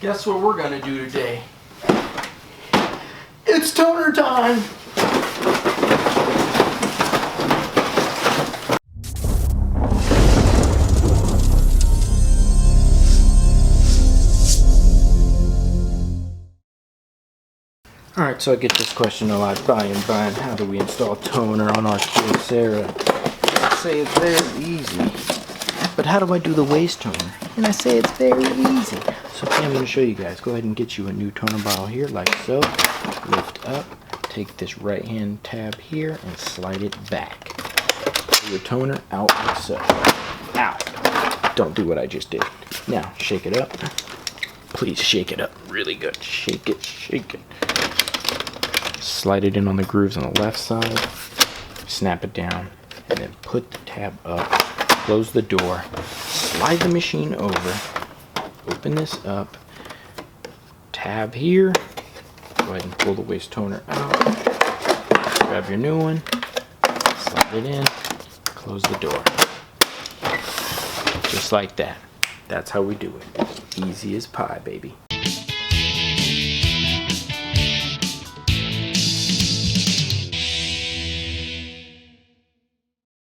Guess what we're gonna do today? It's toner time! Alright, so I get this question a lot. Brian, how do we install toner on our Kyocera? I say it's very easy. But how do I do the waste toner? And I say it's very easy. So I'm going to show you guys. Go ahead and get you a new toner bottle here, like so. Lift up, take this right hand tab here and slide it back. Pull your toner out like so. Ow! Don't do what I just did. Now, shake it up. Please shake it up really good. Shake it, shake it. Slide it in on the grooves on the left side. Snap it down. And then put the tab up. Close the door. Slide the machine over. Open this up. Tab here. Go ahead and pull the waste toner out. Grab your new one. Slide it in. Close the door. Just like that. That's how we do it. Easy as pie, baby.